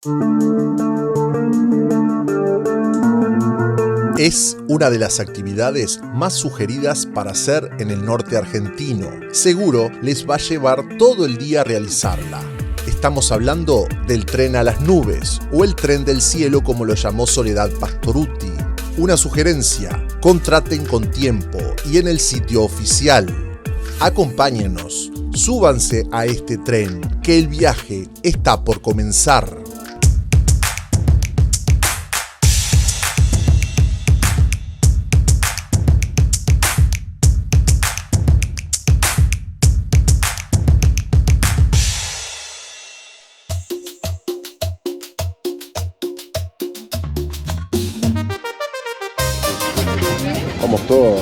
Es una de las actividades más sugeridas para hacer en el norte argentino. Seguro les va a llevar todo el día realizarla. Estamos hablando del tren a las nubes o el tren del cielo, como lo llamó Soledad Pastorutti. Una sugerencia: contraten con tiempo y en el sitio oficial. Acompáñenos, súbanse a este tren, que el viaje está por comenzar. Vamos todos,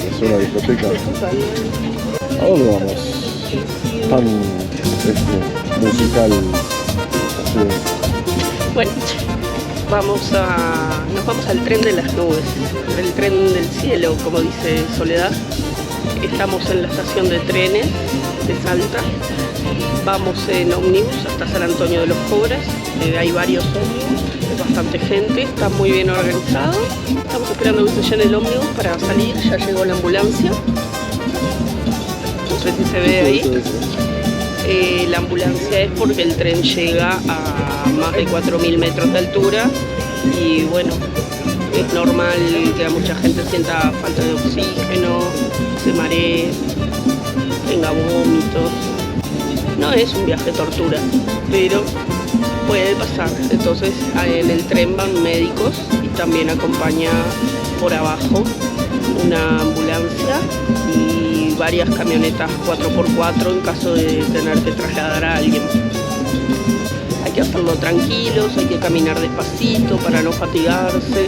es una discoteca. ¿A dónde vamos? Tan musical. Así es. Bueno, nos vamos al tren de las nubes, el tren del cielo, como dice Soledad. Estamos en la estación de trenes de Salta. Vamos en ómnibus hasta San Antonio de los Cobras. Hay varios ómnibus, hay bastante gente, está muy bien organizado. Estamos esperando que se llene el ómnibus para salir. Ya llegó la ambulancia. No sé si se ve ahí. La ambulancia es porque el tren llega a más de 4.000 metros de altura y bueno, es normal que mucha gente sienta falta de oxígeno, se maree, tenga vómitos. No es un viaje de tortura, pero puede pasar. Entonces en el tren van médicos y también acompaña por abajo una ambulancia y varias camionetas 4x4 en caso de tener que trasladar a alguien. Hay que hacerlo tranquilos, hay que caminar despacito para no fatigarse,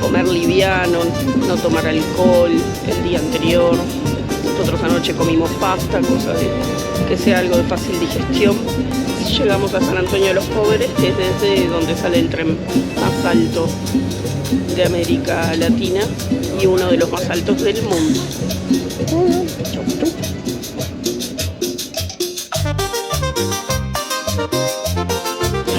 comer liviano, no tomar alcohol el día anterior. Nosotros anoche comimos pasta, cosa de que sea algo de fácil digestión. Llegamos a San Antonio de los Cobres, que es desde donde sale el tren más alto de América Latina y uno de los más altos del mundo.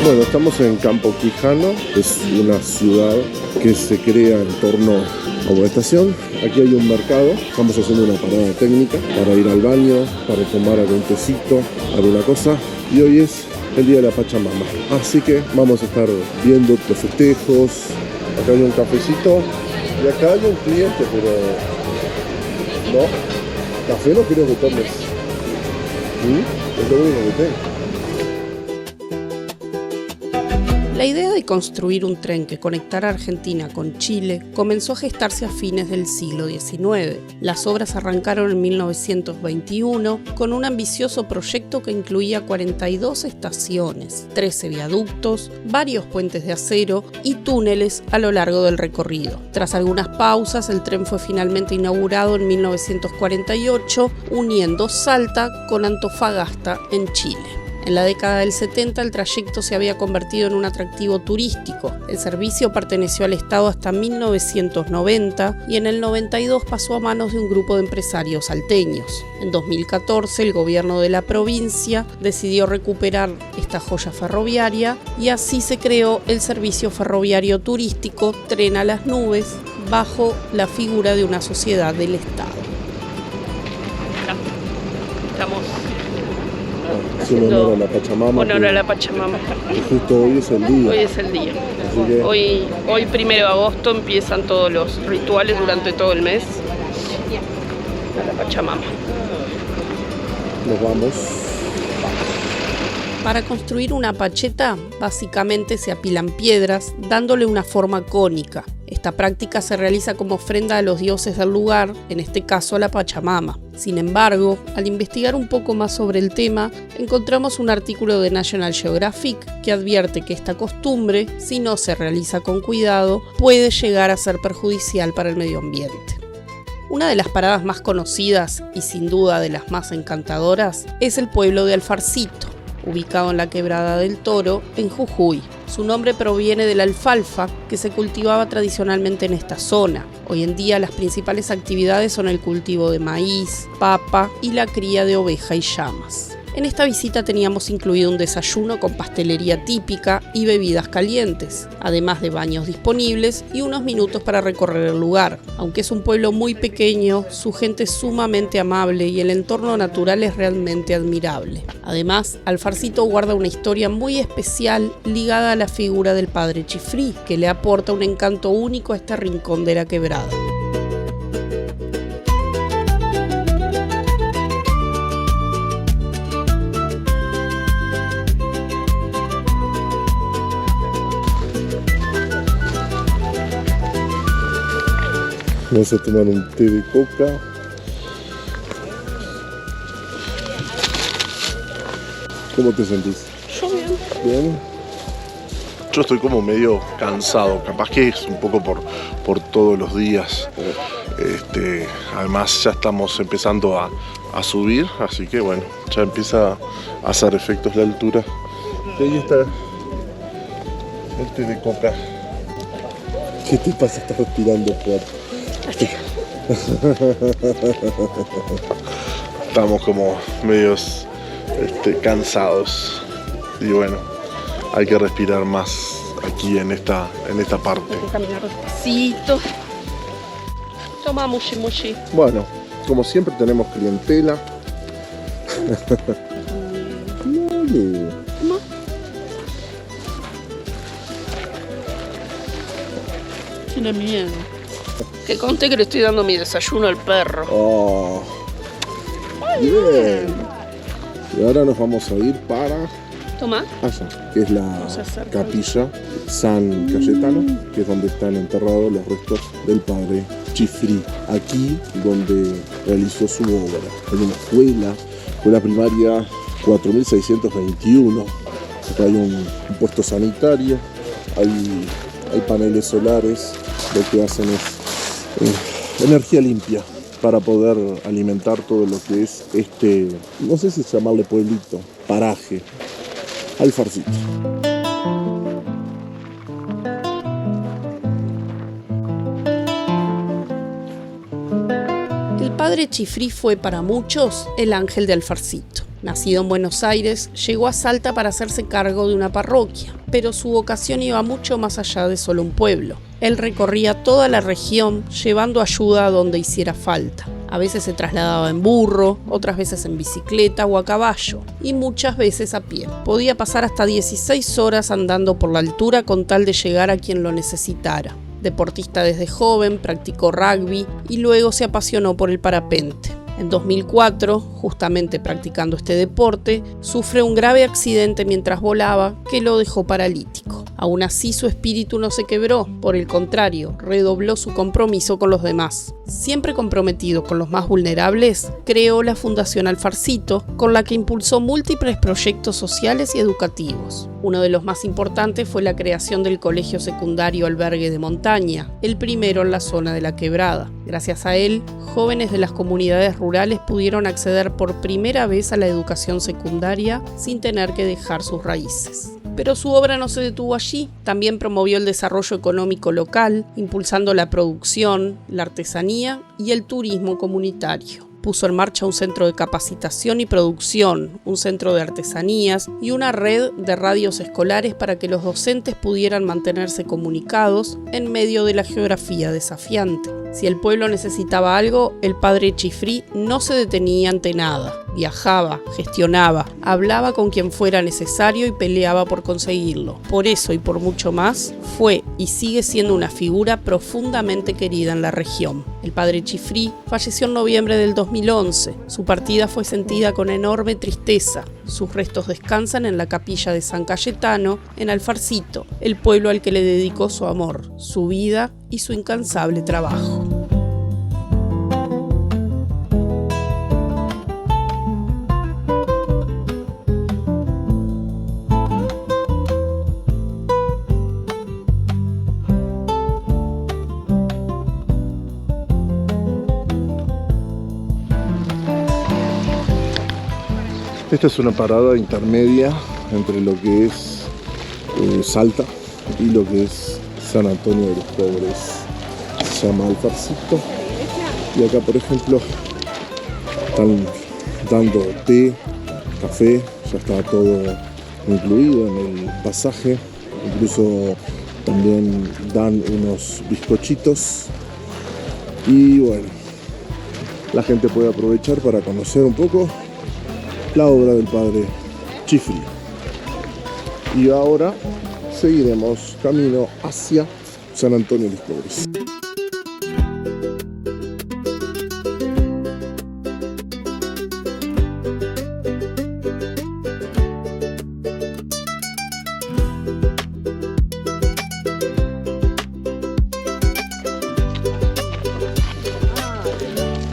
Bueno, estamos en Campo Quijano, es una ciudad que se crea en torno a una estación. Aquí hay un mercado, estamos haciendo una parada técnica para ir al baño, para tomar algún tecito, alguna cosa. Y hoy es el día de la Pachamama, así que vamos a estar viendo los festejos. Acá hay un cafecito y acá hay un cliente, pero no, café no creo que tomes. Es lo único que tengo. La idea de construir un tren que conectara Argentina con Chile comenzó a gestarse a fines del siglo XIX. Las obras arrancaron en 1921 con un ambicioso proyecto que incluía 42 estaciones, 13 viaductos, varios puentes de acero y túneles a lo largo del recorrido. Tras algunas pausas, el tren fue finalmente inaugurado en 1948, uniendo Salta con Antofagasta en Chile. En la década del 70 el trayecto se había convertido en un atractivo turístico. El servicio perteneció al Estado hasta 1990 y en el 92 pasó a manos de un grupo de empresarios salteños. En 2014 el gobierno de la provincia decidió recuperar esta joya ferroviaria y así se creó el servicio ferroviario turístico Tren a las Nubes bajo la figura de una sociedad del Estado. Estamos haciendo honor a la Pachamama. Honor a la Pachamama. Y justo hoy es el día. Hoy es el día. Que... Hoy 1 de agosto empiezan todos los rituales durante todo el mes a la Pachamama. Nos vamos. Para construir una pacheta, básicamente se apilan piedras, dándole una forma cónica. Esta práctica se realiza como ofrenda a los dioses del lugar, en este caso a la Pachamama. Sin embargo, al investigar un poco más sobre el tema, encontramos un artículo de National Geographic que advierte que esta costumbre, si no se realiza con cuidado, puede llegar a ser perjudicial para el medio ambiente. Una de las paradas más conocidas y sin duda de las más encantadoras es el pueblo de Alfarcito, ubicado en la Quebrada del Toro, en Jujuy. Su nombre proviene de la alfalfa que se cultivaba tradicionalmente en esta zona. Hoy en día las principales actividades son el cultivo de maíz, papa y la cría de oveja y llamas. En esta visita teníamos incluido un desayuno con pastelería típica y bebidas calientes, además de baños disponibles y unos minutos para recorrer el lugar. Aunque es un pueblo muy pequeño, su gente es sumamente amable y el entorno natural es realmente admirable. Además, Alfarcito guarda una historia muy especial ligada a la figura del padre Chifrí, que le aporta un encanto único a este rincón de la quebrada. Vamos a tomar un té de coca. ¿Cómo te sentís? Yo bien. ¿Bien? Yo estoy como medio cansado, capaz que es un poco por todos los días. Además ya estamos empezando a subir, así que bueno, ya empieza a hacer efectos la altura. Y ahí está el té de coca. ¿Qué te pasa? Estás respirando fuerte. Estamos como medios cansados y bueno, hay que respirar más aquí en esta parte. Hay que caminar despacito. Toma, mushi mushi. Bueno, como siempre tenemos clientela. Dale. Toma. Tiene miedo. Que conste que le estoy dando mi desayuno al perro. Oh, bien. Y ahora nos vamos a ir para Toma. allá, que es la capilla San Cayetano, que es donde están enterrados los restos del padre Chifrí. Aquí donde realizó su obra. Hay una escuela primaria 4621. Acá hay un puesto sanitario, hay paneles solares. Lo que hacen es energía limpia para poder alimentar todo lo que es no sé si llamarle pueblito, paraje, Alfarcito. El padre Chifrí fue para muchos el ángel de Alfarcito. Nacido en Buenos Aires, llegó a Salta para hacerse cargo de una parroquia, pero su vocación iba mucho más allá de solo un pueblo. Él recorría toda la región llevando ayuda a donde hiciera falta. A veces se trasladaba en burro, otras veces en bicicleta o a caballo, y muchas veces a pie. Podía pasar hasta 16 horas andando por la altura con tal de llegar a quien lo necesitara. Deportista desde joven, practicó rugby y luego se apasionó por el parapente. En 2004, justamente practicando este deporte, sufre un grave accidente mientras volaba que lo dejó paralítico. Aún así, su espíritu no se quebró, por el contrario, redobló su compromiso con los demás. Siempre comprometido con los más vulnerables, creó la Fundación Alfarcito, con la que impulsó múltiples proyectos sociales y educativos. Uno de los más importantes fue la creación del Colegio Secundario Albergue de Montaña, el primero en la zona de la Quebrada. Gracias a él, jóvenes de las comunidades rurales pudieron acceder por primera vez a la educación secundaria sin tener que dejar sus raíces. Pero su obra no se detuvo allí, también promovió el desarrollo económico local, impulsando la producción, la artesanía y el turismo comunitario. Puso en marcha un centro de capacitación y producción, un centro de artesanías y una red de radios escolares para que los docentes pudieran mantenerse comunicados en medio de la geografía desafiante. Si el pueblo necesitaba algo, el padre Chifrí no se detenía ante nada. Viajaba, gestionaba, hablaba con quien fuera necesario y peleaba por conseguirlo. Por eso y por mucho más, fue y sigue siendo una figura profundamente querida en la región. El padre Chifrí falleció en noviembre del 2011. Su partida fue sentida con enorme tristeza. Sus restos descansan en la capilla de San Cayetano, en Alfarcito, el pueblo al que le dedicó su amor, su vida y su incansable trabajo. Esta es una parada intermedia entre lo que es Salta y lo que es San Antonio de los Pobres. Se llama Alfarcito. Y acá, por ejemplo, están dando té, café, ya está todo incluido en el pasaje. Incluso también dan unos bizcochitos. Y bueno, la gente puede aprovechar para conocer un poco la obra del padre Chifri. Y ahora seguiremos camino hacia San Antonio de los Cobres.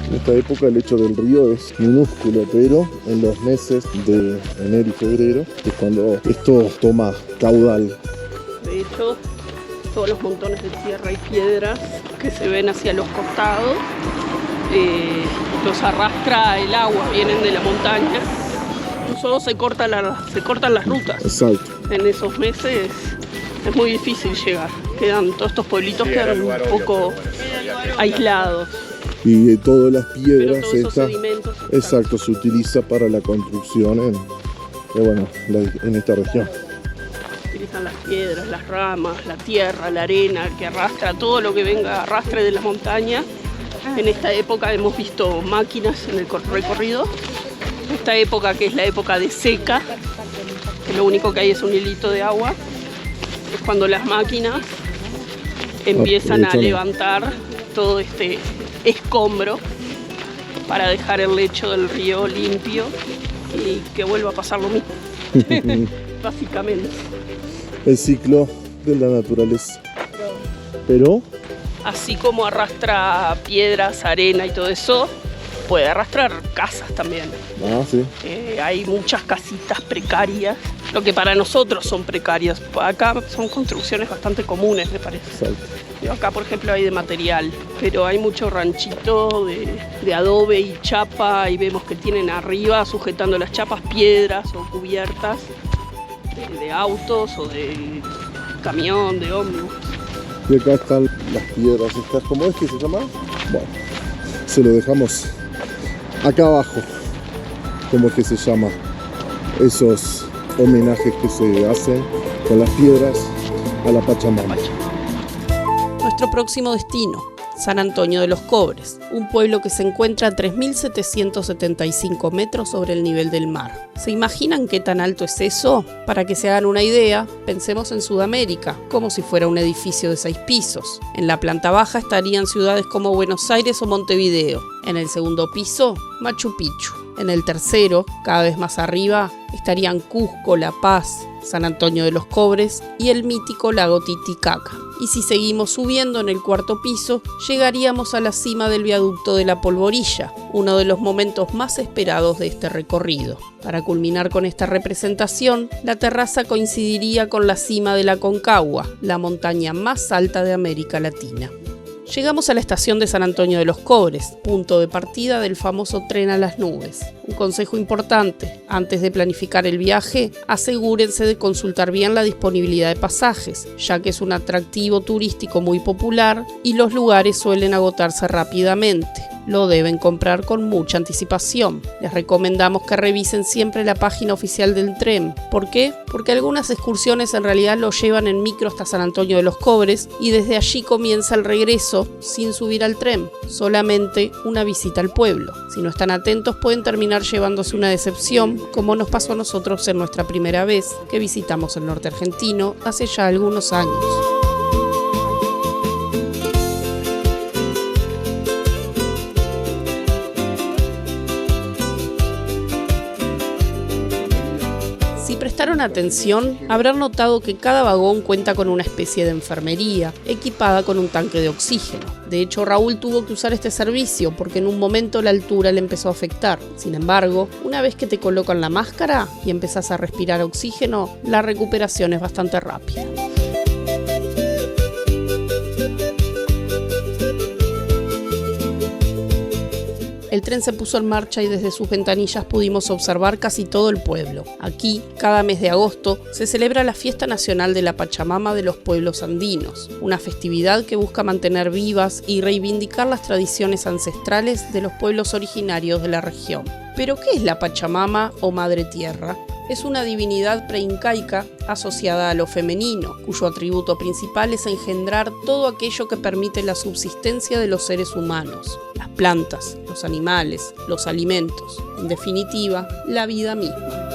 En esta época el lecho del río es minúsculo, pero en los meses de enero y febrero es cuando esto toma caudal. De hecho, todos los montones de tierra y piedras que se ven hacia los costados los arrastra el agua, vienen de la montaña. Solo se cortan las rutas. Exacto. En esos meses es muy difícil llegar. Todos estos pueblitos quedan un poco aislados. Y todas las piedras, Pero todos esos sedimentos, exacto, se utiliza para la construcción en esta región. utilizan las piedras, las ramas, la tierra, la arena, que arrastra todo lo que venga arrastre de la montaña. En esta época hemos visto máquinas en el recorrido. Esta época, que es la época de seca, que lo único que hay es un hilito de agua, es cuando las máquinas empiezan a levantar todo este escombro para dejar el lecho del río limpio y que vuelva a pasar lo mismo. Básicamente. El ciclo de la naturaleza. Pero así como arrastra piedras, arena y todo eso, puede arrastrar casas también. Sí. Hay muchas casitas precarias, lo que para nosotros son precarias. Acá son construcciones bastante comunes, me parece. Exacto. Acá, por ejemplo, hay de material, pero hay mucho ranchito de adobe y chapa, y vemos que tienen arriba, sujetando las chapas, piedras o cubiertas de autos o de camión, de ómnibus. Y acá están las piedras estas, ¿cómo es que se llama? Bueno, se lo dejamos acá abajo, ¿cómo es que se llama? Esos homenajes que se hacen con las piedras a la Pachamama. Nuestro próximo destino, San Antonio de los Cobres, un pueblo que se encuentra a 3.775 metros sobre el nivel del mar. ¿Se imaginan qué tan alto es eso? Para que se hagan una idea, pensemos en Sudamérica, como si fuera un edificio de 6 pisos. En la planta baja estarían ciudades como Buenos Aires o Montevideo. En el segundo piso, Machu Picchu. En el tercero, cada vez más arriba, estarían Cusco, La Paz, San Antonio de los Cobres y el mítico lago Titicaca. Y si seguimos subiendo, en el cuarto piso, llegaríamos a la cima del viaducto de la Polvorilla, uno de los momentos más esperados de este recorrido. Para culminar con esta representación, la terraza coincidiría con la cima de la Aconcagua, la montaña más alta de América Latina. Llegamos a la estación de San Antonio de los Cobres, punto de partida del famoso tren a las nubes. Un consejo importante: antes de planificar el viaje, asegúrense de consultar bien la disponibilidad de pasajes, ya que es un atractivo turístico muy popular y los lugares suelen agotarse rápidamente. Lo deben comprar con mucha anticipación. Les recomendamos que revisen siempre la página oficial del tren. ¿Por qué? Porque algunas excursiones en realidad lo llevan en micro hasta San Antonio de los Cobres y desde allí comienza el regreso sin subir al tren, solamente una visita al pueblo. Si no están atentos, pueden terminar llevándose una decepción, como nos pasó a nosotros en nuestra primera vez que visitamos el norte argentino hace ya algunos años. Si prestaron atención, habrán notado que cada vagón cuenta con una especie de enfermería, equipada con un tanque de oxígeno. De hecho, Raúl tuvo que usar este servicio porque en un momento la altura le empezó a afectar. Sin embargo, una vez que te colocan la máscara y empezás a respirar oxígeno, la recuperación es bastante rápida. El el tren se puso en marcha y desde sus ventanillas pudimos observar casi todo el pueblo. Aquí, cada mes de agosto, se celebra la Fiesta Nacional de la Pachamama de los Pueblos Andinos, una festividad que busca mantener vivas y reivindicar las tradiciones ancestrales de los pueblos originarios de la región. ¿Pero qué es la Pachamama o Madre Tierra? Es una divinidad preincaica asociada a lo femenino, cuyo atributo principal es engendrar todo aquello que permite la subsistencia de los seres humanos, las plantas, los animales, los alimentos, en definitiva, la vida misma.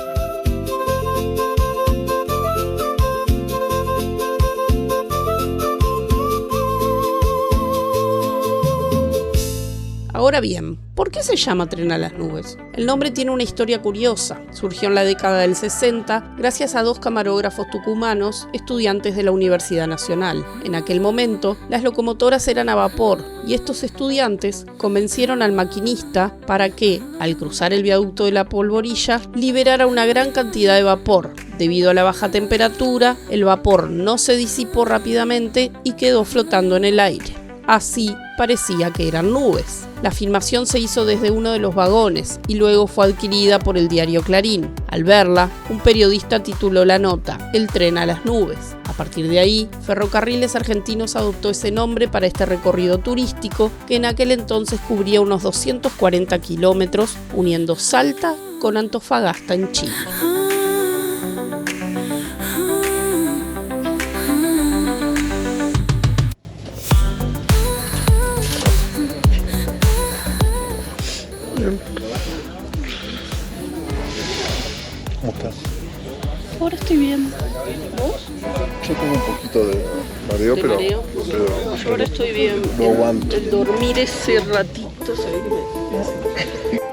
Ahora bien, ¿por qué se llama Tren a las Nubes? El nombre tiene una historia curiosa. Surgió en la década del 60 gracias a 2 camarógrafos tucumanos, estudiantes de la Universidad Nacional. En aquel momento, las locomotoras eran a vapor y estos estudiantes convencieron al maquinista para que, al cruzar el viaducto de la Polvorilla, liberara una gran cantidad de vapor. Debido a la baja temperatura, el vapor no se disipó rápidamente y quedó flotando en el aire. Así parecía que eran nubes. La filmación se hizo desde uno de los vagones y luego fue adquirida por el diario Clarín. Al verla, un periodista tituló la nota "El tren a las nubes". A partir de ahí, Ferrocarriles Argentinos adoptó ese nombre para este recorrido turístico que en aquel entonces cubría unos 240 kilómetros, uniendo Salta con Antofagasta en Chile. ¿Cómo estás? Ahora estoy bien. ¿Vos? Yo tengo un poquito de mareo, ¿De pero mareo? Yo ahora estoy bien. Lo aguanto. El dormir ese ratito, ¿sabes qué me...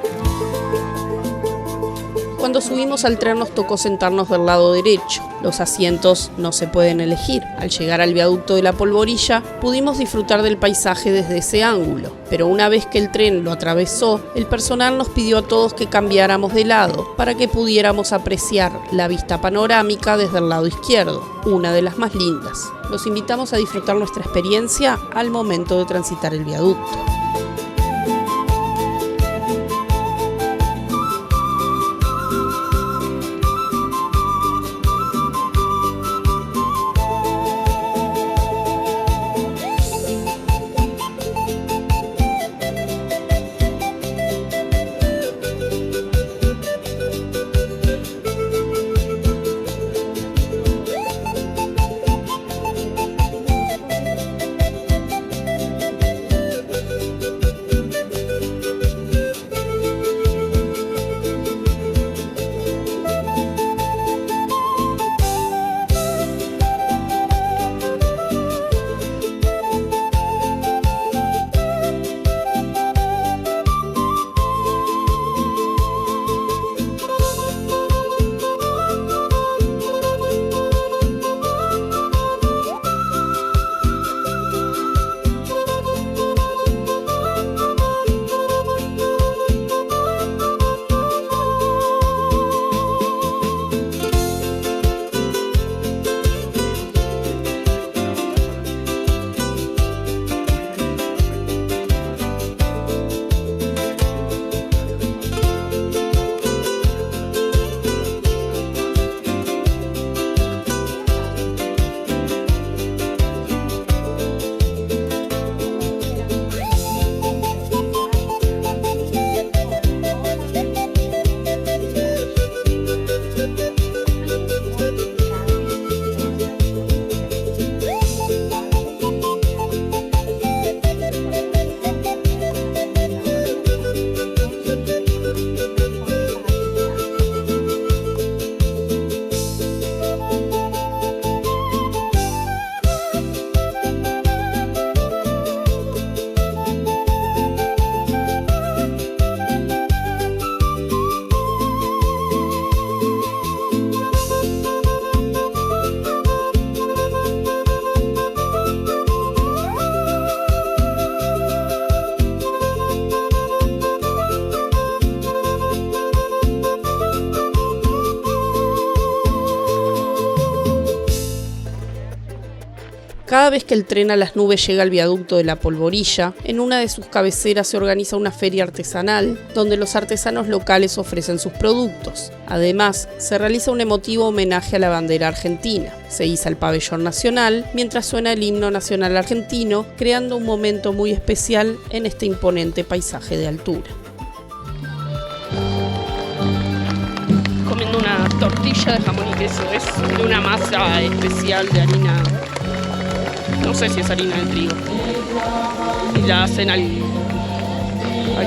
Cuando subimos al tren nos tocó sentarnos del lado derecho. Los asientos no se pueden elegir. Al llegar al viaducto de la Polvorilla, pudimos disfrutar del paisaje desde ese ángulo. Pero una vez que el tren lo atravesó, el personal nos pidió a todos que cambiáramos de lado para que pudiéramos apreciar la vista panorámica desde el lado izquierdo, una de las más lindas. Los invitamos a disfrutar nuestra experiencia al momento de transitar el viaducto. Cada vez que el tren a las nubes llega al viaducto de la Polvorilla, en una de sus cabeceras se organiza una feria artesanal, donde los artesanos locales ofrecen sus productos. Además, se realiza un emotivo homenaje a la bandera argentina. Se iza el pabellón nacional, mientras suena el himno nacional argentino, creando un momento muy especial en este imponente paisaje de altura. Comiendo una tortilla de jamón y queso, es de una masa especial de harina. No sé si es harina de trigo. Y la hacen al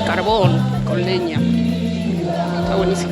carbón, con leña. Está buenísimo.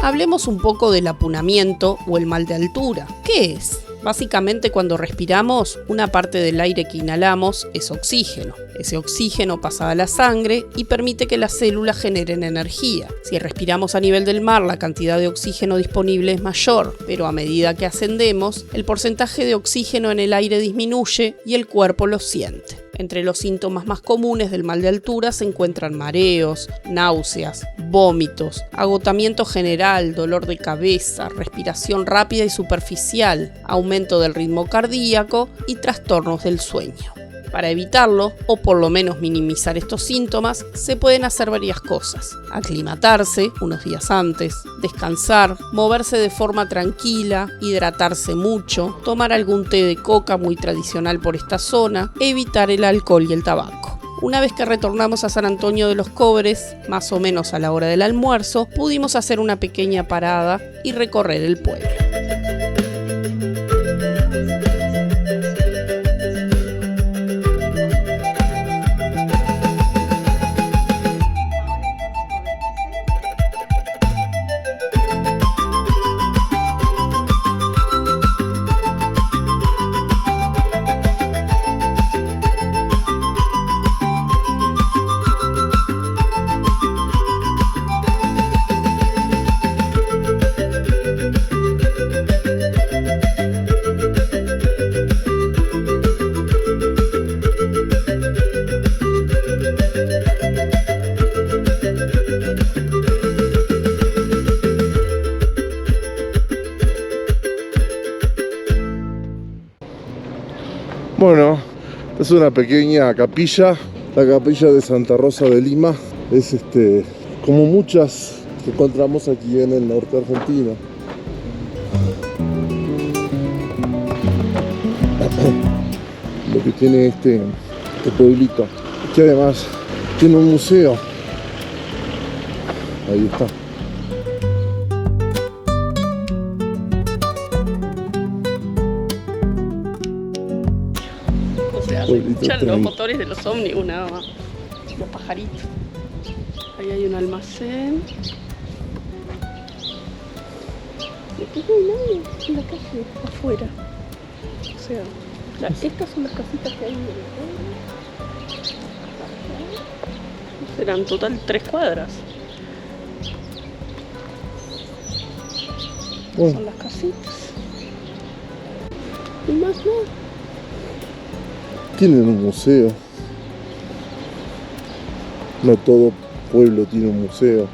Hablemos un poco del apunamiento o el mal de altura. ¿Qué es? Básicamente, cuando respiramos, una parte del aire que inhalamos es oxígeno. Ese oxígeno pasa a la sangre y permite que las células generen energía. Si respiramos a nivel del mar, la cantidad de oxígeno disponible es mayor, pero a medida que ascendemos, el porcentaje de oxígeno en el aire disminuye y el cuerpo lo siente. Entre los síntomas más comunes del mal de altura se encuentran mareos, náuseas, vómitos, agotamiento general, dolor de cabeza, respiración rápida y superficial, aumento del ritmo cardíaco y trastornos del sueño. Para evitarlo, o por lo menos minimizar estos síntomas, se pueden hacer varias cosas. Aclimatarse unos días antes, descansar, moverse de forma tranquila, hidratarse mucho, tomar algún té de coca muy tradicional por esta zona, evitar el alcohol y el tabaco. Una vez que retornamos a San Antonio de los Cobres, más o menos a la hora del almuerzo, pudimos hacer una pequeña parada y recorrer el pueblo. Bueno, es una pequeña capilla, la capilla de Santa Rosa de Lima. Es como muchas que encontramos aquí en el norte argentino. Lo que tiene este pueblito, que además tiene un museo. Ahí está. Se escuchan los motores de los ómnibus nada más, los pajaritos. Ahí hay un almacén. Después no hay nadie en la calle, afuera. O sea, estas son las casitas que hay en el pueblo. Serán total 3 cuadras. Bueno. Son las casitas. Y más no. Tienen un museo. No todo pueblo tiene un museo.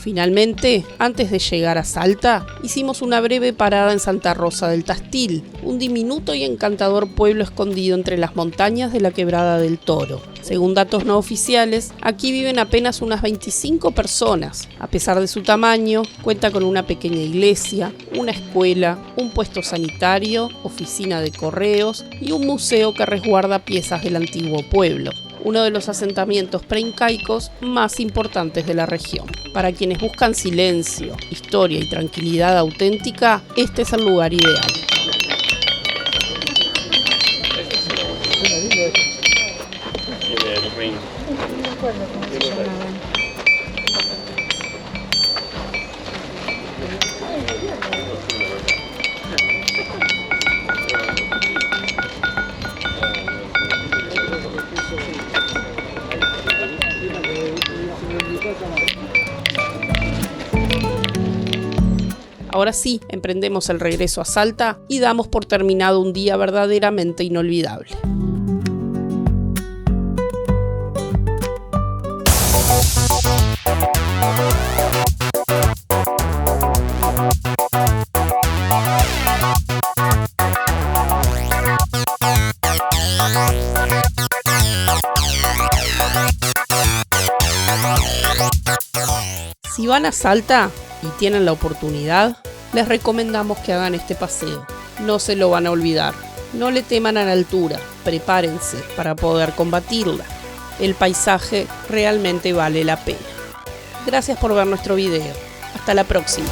Finalmente, antes de llegar a Salta, hicimos una breve parada en Santa Rosa del Tastil, un diminuto y encantador pueblo escondido entre las montañas de la Quebrada del Toro. Según datos no oficiales, aquí viven apenas unas 25 personas. A pesar de su tamaño, cuenta con una pequeña iglesia, una escuela, un puesto sanitario, oficina de correos y un museo que resguarda piezas del antiguo pueblo, uno de los asentamientos preincaicos más importantes de la región. Para quienes buscan silencio, historia y tranquilidad auténtica, este es el lugar ideal. Ahora sí, emprendemos el regreso a Salta y damos por terminado un día verdaderamente inolvidable. Si van a Salta y tienen la oportunidad, les recomendamos que hagan este paseo. No se lo van a olvidar. No le teman a la altura, prepárense para poder combatirla. El paisaje realmente vale la pena. Gracias por ver nuestro video. Hasta la próxima.